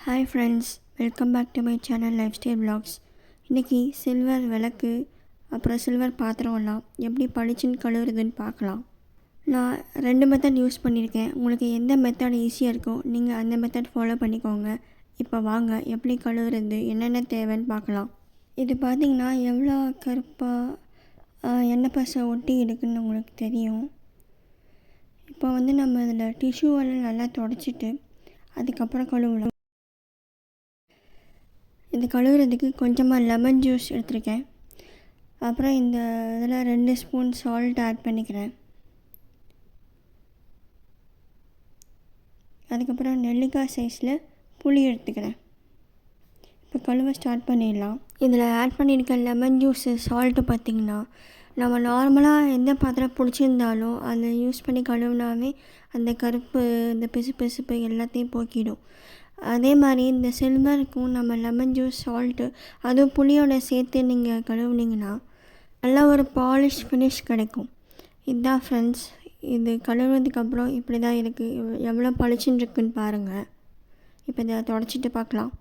Hi friends, welcome back to my channel life style vlogs. இன்றைக்கி silver விளக்கு அப்புறம் silver பாத்திரம்லாம் எப்படி பளிச்சுன்னு கழுவுறதுன்னு பார்க்கலாம். நான் 2 மெத்தட் யூஸ் பண்ணியிருக்கேன். உங்களுக்கு எந்த மெத்தட் ஈஸியாக இருக்கோ நீங்கள் அந்த மெத்தட் ஃபாலோ பண்ணிக்கோங்க. இப்போ வாங்க எப்படி கழுவுறது, என்னென்ன தேவைன்னு பார்க்கலாம். இது பார்த்திங்கன்னா எவ்வளோ கருப்பாக எண்ணெய் பசை ஒட்டி இருக்குதுன்னு உங்களுக்கு தெரியும். இப்போ நம்ம இதில் டிஷ்யூவெல்லாம் நல்லா தொடச்சிட்டு அதுக்கப்புறம் கழுவலாம். இது கழுவுறதுக்கு கொஞ்சமாக லெமன் ஜூஸ் எடுத்துருக்கேன். அப்புறம் இந்த இதில் 2 ஸ்பூன் சால்ட் ஆட் பண்ணிக்கிறேன். அதுக்கப்புறம் நெல்லிக்காய் சைஸில் புளி எடுத்துக்கிறேன். இப்போ கழுவ ஸ்டார்ட் பண்ணிடலாம். இதில் ஆட் பண்ணியிருக்க லெமன் ஜூஸு சால்ட்டு பார்த்திங்கன்னா நம்ம நார்மலாக எந்த பாத்திரம் பிடிச்சிருந்தாலும் அதை யூஸ் பண்ணி கழுவினாவே அந்த கருப்பு, இந்த பிசுப்பு எல்லாத்தையும் போக்கிடும். அதே மாதிரி இந்த சில்வருக்கும் நம்ம லெமன் ஜூஸ், சால்ட்டு, அதுவும் புளியோட சேர்த்து நீங்கள் கழுவுனீங்கன்னா நல்லா ஒரு பாலிஷ் ஃபினிஷ் கிடைக்கும். இதுதான் ஃப்ரெண்ட்ஸ், இது கழுவுனதுக்கப்புறம் இப்படி தான் இருக்குது. எவ்வளோ பளிச்சுன்னு இருக்குன்னு பாருங்கள். இப்போ இதை தொடச்சிட்டு பார்க்கலாம்.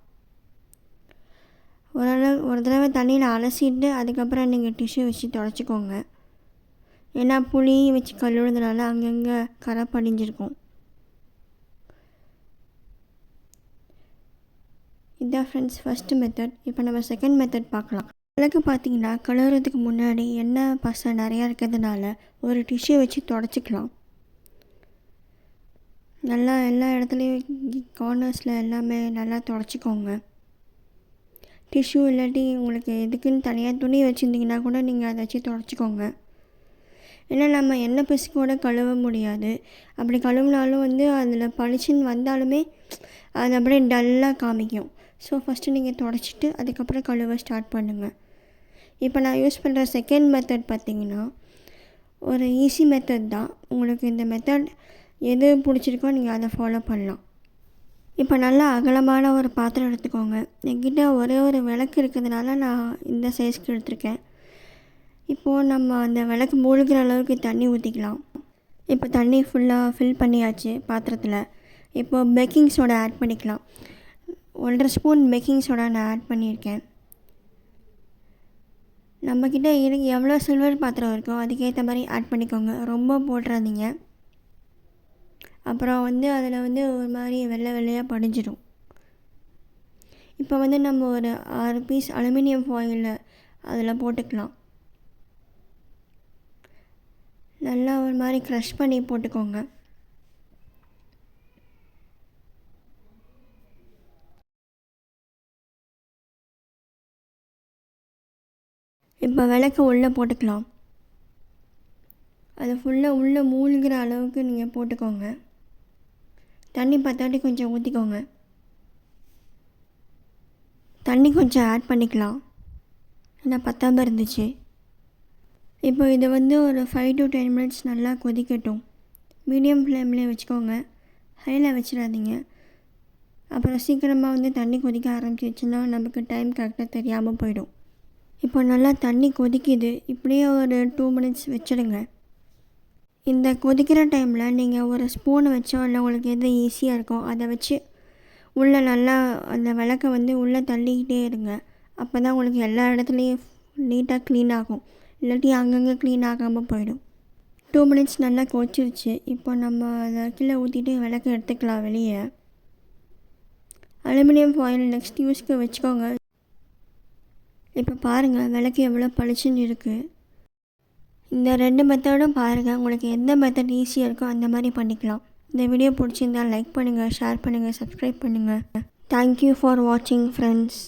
ஒரு தடவை தண்ணியில் அலசிட்டு அதுக்கப்புறம் நீங்கள் டிஷ்யூ வச்சு தொடச்சிக்கோங்க. ஏன்னா புளி வச்சு கழுவுறதுனால அங்கங்கே கரை படிஞ்சிருக்கும். இதுதான் ஃப்ரெண்ட்ஸ் ஃபஸ்ட்டு மெத்தட். இப்போ நம்ம செகண்ட் மெத்தட் பார்க்கலாம். விளக்கு பார்த்திங்கன்னா கழுவுறதுக்கு முன்னாடி எண்ணெய் பசை நிறையா இருக்கிறதுனால ஒரு டிஷ்யூ வச்சு தொடச்சிக்கலாம். நல்லா எல்லா இடத்துலையும் கார்னர்ஸில் எல்லாமே நல்லா தொடச்சிக்கோங்க. டிஷ்யூ இல்லாட்டி உங்களுக்கு எதுக்குன்னு தனியாக துணி வச்சுருந்திங்கன்னா கூட நீங்கள் அதை வச்சு தொடச்சிக்கோங்க. ஏன்னா நம்ம எண்ணெய் பிசுக்கோட கழுவ முடியாது. அப்படி கழுவினாலும் அதில் பளிச்சுன்னு வந்தாலுமே அது அப்படியே டல்லாக காமிக்கும். ஸோ ஃபஸ்ட்டு நீங்கள் தொடச்சிட்டு அதுக்கப்புறம் கழுவ ஸ்டார்ட் பண்ணுங்கள். இப்போ நான் யூஸ் பண்ணுற செகண்ட் மெத்தட் பார்த்திங்கன்னா ஒரு ஈஸி மெத்தட் தான். உங்களுக்கு இந்த மெத்தட் எது பிடிச்சிருக்கோ நீங்கள் அதை ஃபாலோ பண்ணலாம். இப்போ நல்லா அகலமான ஒரு பாத்திரம் எடுத்துக்கோங்க. என்கிட்ட ஒரே ஒரு விளக்கு இருக்கிறதுனால நான் இந்த சைஸ்க்கு எடுத்திருக்கேன். இப்போது நம்ம அந்த விளக்கு மூழ்கிற அளவுக்கு தண்ணி ஊற்றிக்கலாம். இப்போ தண்ணி ஃபுல்லாக ஃபில் பண்ணியாச்சு பாத்திரத்தில். இப்போது பேக்கிங் சோடா ஆட் பண்ணிக்கலாம். 1.5 ஸ்பூன் பேக்கிங் சோடா நான் ஆட் பண்ணியிருக்கேன். நம்மக்கிட்ட எவ்வளோ சில்வர் பாத்திரம் இருக்கோ அதுக்கேற்ற மாதிரி ஆட் பண்ணிக்கோங்க. ரொம்ப போட்டுறாதீங்க. அப்புறம் அதில் ஒரு மாதிரி வெள்ளையாக படிஞ்சிடும். இப்போ நம்ம ஒரு 6 பீஸ் அலுமினியம் ஃபாயில் அதில் போட்டுக்கலாம். நல்லா ஒரு மாதிரி க்ரஷ் பண்ணி போட்டுக்கோங்க. இப்போ விளக்கு உள்ளே போட்டுக்கலாம். அதை ஃபுல்லாக உள்ளே மூழ்கிற அளவுக்கு நீங்கள் போட்டுக்கோங்க. தண்ணி பத்தாட்டி கொஞ்சம் ஊற்றிக்கோங்க. தண்ணி கொஞ்சம் ஆட் பண்ணிக்கலாம். ஏன்னா பத்தாமல் இருந்துச்சு. இப்போ இதை ஒரு 5 to 10 மினிட்ஸ் நல்லா கொதிக்கட்டும். மீடியம் ஃப்ளேம்லேயே வச்சுக்கோங்க, ஹையில் வச்சிடாதீங்க. அப்புறம் சீக்கிரமாக தண்ணி கொதிக்க ஆரம்பிச்சிச்சுன்னா நமக்கு டைம் கரெக்டாக தெரியாமல் போயிடும். இப்போ நல்லா தண்ணி கொதிக்குது. இப்படியே ஒரு 2 மினிட்ஸ் வச்சிடுங்க. இந்த கொதிக்கிற டைமில் நீங்கள் ஒரு ஸ்பூனை வச்சோ இல்லை உங்களுக்கு எது ஈஸியாக இருக்கோ அதை வச்சு உள்ளே நல்லா அந்த விளக்கை உள்ளே தள்ளிக்கிட்டே இருங்க. அப்போ தான் உங்களுக்கு எல்லா இடத்துலையும் நீட்டாக க்ளீன் ஆகும். இல்லாட்டி அங்கங்கே க்ளீன் ஆகாமல் போயிடும். 2 மினிட்ஸ் நல்லா கொதிச்சிருச்சு. இப்போ நம்ம அதை கீழே ஊற்றிட்டு விளக்கு எடுத்துக்கலாம் வெளியே. அலுமினியம் ஃபாயில் நெக்ஸ்ட் யூஸ்க்கு வச்சுக்கோங்க. இப்போ பாருங்கள் விளக்கு எவ்வளோ பளிச்சுன்னு இருக்குது. இந்த 2 மெத்தடும் பாருங்கள். உங்களுக்கு எந்த மெத்தட் ஈஸியாக இருக்கோ அந்த மாதிரி பண்ணிக்கலாம். இந்த வீடியோ பிடிச்சிருந்தால் லைக் பண்ணுங்கள், ஷேர் பண்ணுங்கள், சப்ஸ்கிரைப் பண்ணுங்கள். தேங்க்யூ ஃபார் வாட்சிங் ஃப்ரெண்ட்ஸ்.